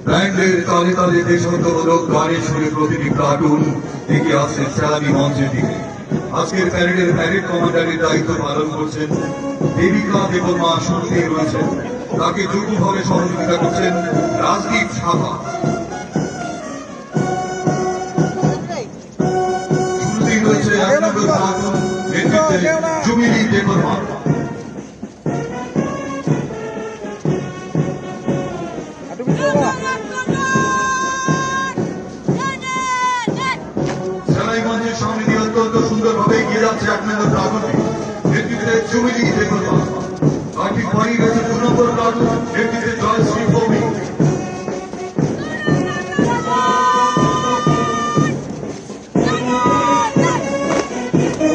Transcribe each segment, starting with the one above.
ব্যান্ডের তালে তালে দেশাত্মবোধক গানের সুরে প্রতিটি কার্টুন এগিয়ে আসছে সেলামি মঞ্চের দিকে। আজকের প্যারেডের প্যারেড কমান্ডারের দায়িত্ব পালন করছেন দেবিকা দেবমা, শুরুতে রয়েছেন তাকে যৌথভাবে সহযোগিতা করছেন রাজদীপ সাহা। শুরুতেই রয়েছে 1 নম্বর কার্টুন নেতৃত্বে জুবিলি দেবমা। সামনে দিয়ে অত্যন্ত সুন্দরভাবে এগিয়ে যাচ্ছে 1 নম্বর কার্টুনটি নেতৃত্বে জুবিলি দেবমা। বাকি পরেই রয়েছে 2 নম্বর কার্টুন নেতৃত্বে জয়শ্রী ভৌমিক।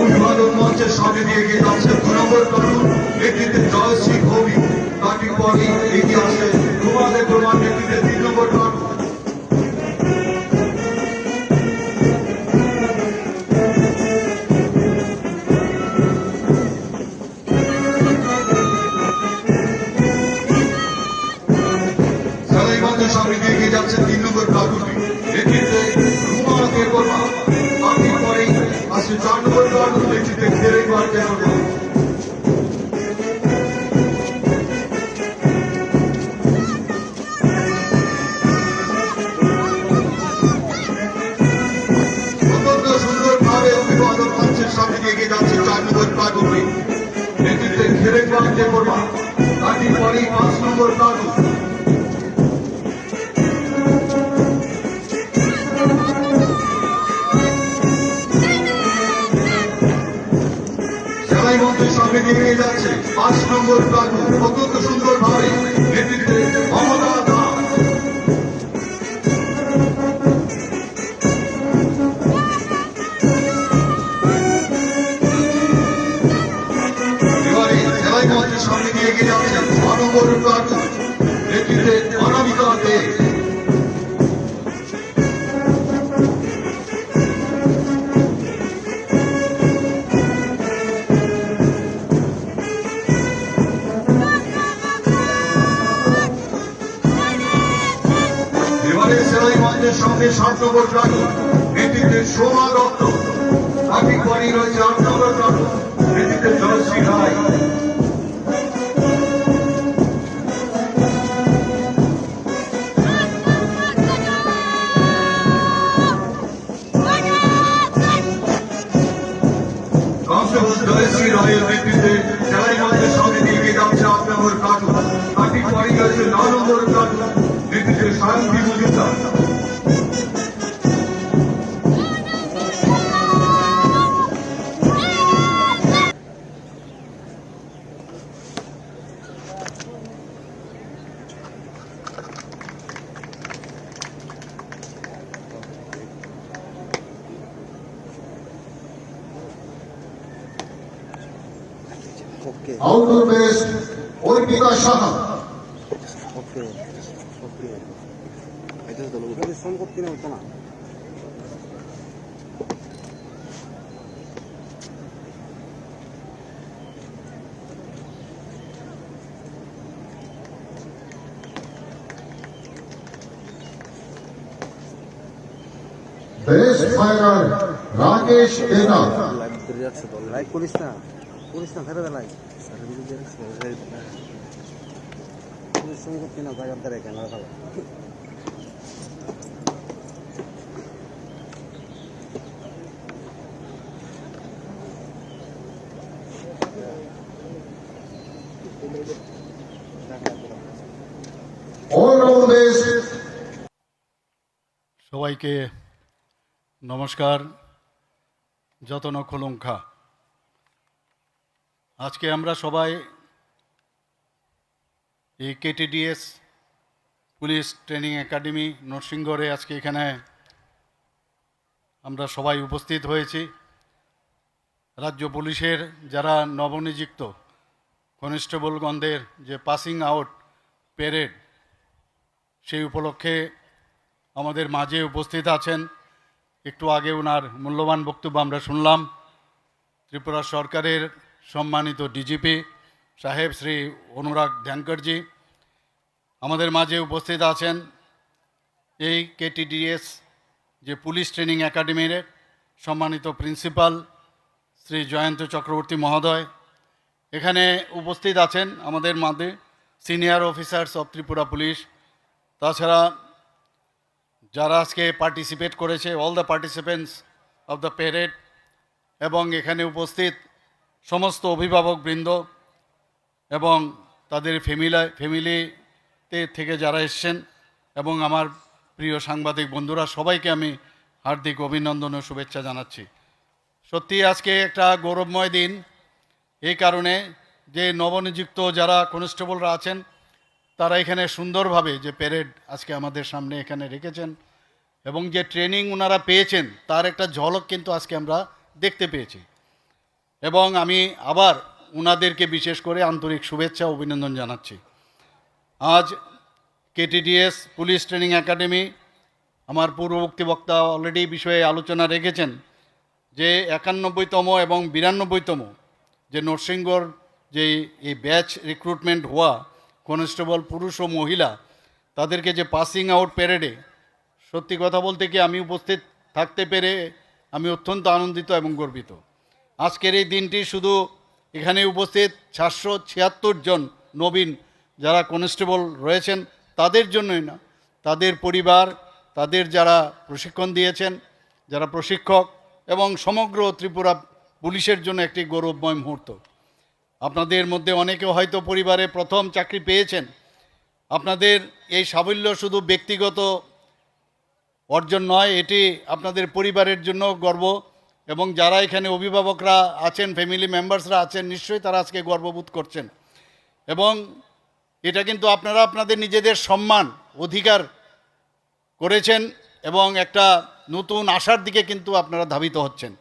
অভিবাদন মঞ্চের সামনে দিয়ে এগিয়ে যাচ্ছে 2 নম্বর কার্টুন নেতৃত্বে জয়শ্রী ভৌমিক। বাকি পরেই এগিয়ে আসছে রুমাদের প্রমাণ নেতৃত্বে 3 নম্বর কার্টুন। সামনে দিয়ে এগিয়ে যাচ্ছে 3 নম্বর কার্টুনটি নেতৃত্বে রুমাদের প্রমাণ। বাকি পরেই আসছে 4 নম্বর কার্টুন নেতৃত্বে দেবেন্দ্র দেববর্মা। অত্যন্ত সুন্দরভাবে অভিবাদন মঞ্চের সামনে দিয়ে এগিয়ে যাচ্ছে 4 নম্বর কার্টুনটি নেতৃত্বে দেবেন্দ্র দেববর্মা। বাকি পরেই 5 নম্বর কার্টুন। মঞ্চের সামনে দিয়ে এগিয়ে যাচ্ছে 5 নম্বর কার্টুন অত্যন্ত সুন্দরভাবে নেতৃত্বে মমতা দাস। এবারে সেলাই মঞ্চের সামনে দিয়ে এগিয়ে যাচ্ছে 6 নম্বর কার্টুন নেতৃত্বে অনামিকা দে। সঙ্গে 7 নম্বর কার্টুন নেতৃত্বে সোমা দত্ত। বাকি পরেই রয়েছে 8 নম্বর কার্টুন নেতৃত্বে জয়শ্রী রায়। কনস্টেবল জয়শ্রী রায়ের নেতৃত্বে সেলাই মঞ্চের সামনে দিয়ে এগিয়ে যাচ্ছে 8 নম্বর কার্টুন। বাকি পরেই রয়েছে 9 নম্বর কার্টুন নেতৃত্বে Sayanti Majumdar. Outdoor best Arpita Saha. Best fighter Rakesh Debnath, like করিস না ফেরত লাইক সঙ্গে করতে না জায়গার দ্বারা ক্যামেরা ভালো all best. সবাইকে নমস্কার। যতন খোলঙ্খা, আজকে আমরা সবাই এই কেটিডিএস পুলিশ ট্রেনিং একাডেমি নরসিংগড়ে আজকে এখানে আমরা সবাই উপস্থিত হয়েছি। রাজ্য পুলিশের যারা নবনিযুক্ত কনস্টেবলগণদের যে পাসিং আউট প্যারেড, সেই উপলক্ষে আমাদের মাঝে উপস্থিত আছেন। একটু আগে ওনার মূল্যবান বক্তব্য আমরা শুনলাম। ত্রিপুরা সরকারের সম্মানিত ডিজিপি সাহেব শ্রী অনুরাগ ধ্যানকরজি আমাদের মাঝে উপস্থিত আছেন। এই কেটিডিএস যে পুলিশ ট্রেনিং একাডেমির সম্মানিত প্রিন্সিপাল শ্রী জয়ন্ত চক্রবর্তী মহোদয় এখানে উপস্থিত আছেন। আমাদের মাঝে senior officers of Tripura police, তাছাড়া যারা আজকে পার্টিসিপেট করেছে, all the participants of the parade, এবং এখানে উপস্থিত সমস্ত অভিভাবকবৃন্দ এবং তাদের ফ্যামিলিতে থেকে যারা এসছেন, এবং আমার প্রিয় সাংবাদিক বন্ধুরা, সবাইকে আমি হার্দিক অভিনন্দন ও শুভেচ্ছা জানাচ্ছি। সত্যি আজকে একটা গৌরবময় দিন, এই কারণে যে নবনিযুক্ত যারা কনস্টেবলরা আছেন তারা এখানে সুন্দরভাবে যে প্যারেড আজকে আমাদের সামনে এখানে রেখেছেন, এবং যে ট্রেনিং ওনারা পেয়েছেন তার একটা ঝলক কিন্তু আজকে আমরা দেখতে পেয়েছি। এবং আমি আবার ওনাদেরকে বিশেষ করে আন্তরিক শুভেচ্ছা অভিনন্দন জানাচ্ছি। আজ কেটিডিএস পুলিশ ট্রেনিং একাডেমি, আমার পূর্ববর্তী বক্তা অলরেডি বিষয়ে আলোচনা রেখেছেন যে 91তম এবং 92তম যে নরসিংগড় যে এই ব্যাচ রিক্রুটমেন্ট হওয়া কনস্টেবল পুরুষ ও মহিলা, তাদেরকে যে পাসিং আউট প্যারেডে সত্যি কথা বলতে কি আমি উপস্থিত থাকতে পেরে আমি অত্যন্ত আনন্দিত এবং গর্বিত। আজকের এই দিনটি শুধু এখানে উপস্থিত 776 জন নবীন যারা কনস্টেবল রয়েছেন তাদের জন্যই না, তাদের পরিবার, তাদের যারা প্রশিক্ষণ দিয়েছেন, যারা প্রশিক্ষক, এবং সমগ্র ত্রিপুরা পুলিশের জন্য একটি গৌরবময় মুহূর্ত। আপনাদের মধ্যে অনেকে হয়তো পরিবারে প্রথম চাকরি পেয়েছেন। আপনাদের এই সাফল্য শুধু ব্যক্তিগত অর্জন নয়, এটি আপনাদের পরিবারের জন্য গর্ব, এবং যারা এখানে অভিভাবকরা আছেন, ফ্যামিলি মেম্বার্সরা আছেন, নিশ্চয়ই তারা আজকে গর্ববোধ করছেন। এবং এটা কিন্তু আপনারা আপনাদের নিজেদের সম্মান অধিকার করেছেন, এবং একটা নতুন আশার দিকে কিন্তু আপনারা ধাবিত হচ্ছেন।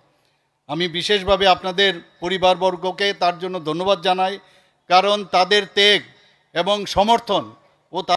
আমি বিশেষভাবে আপনাদের পরিবারবর্গকে তার জন্য ধন্যবাদ জানাই, কারণ তাদের ত্যাগ এবং সমর্থন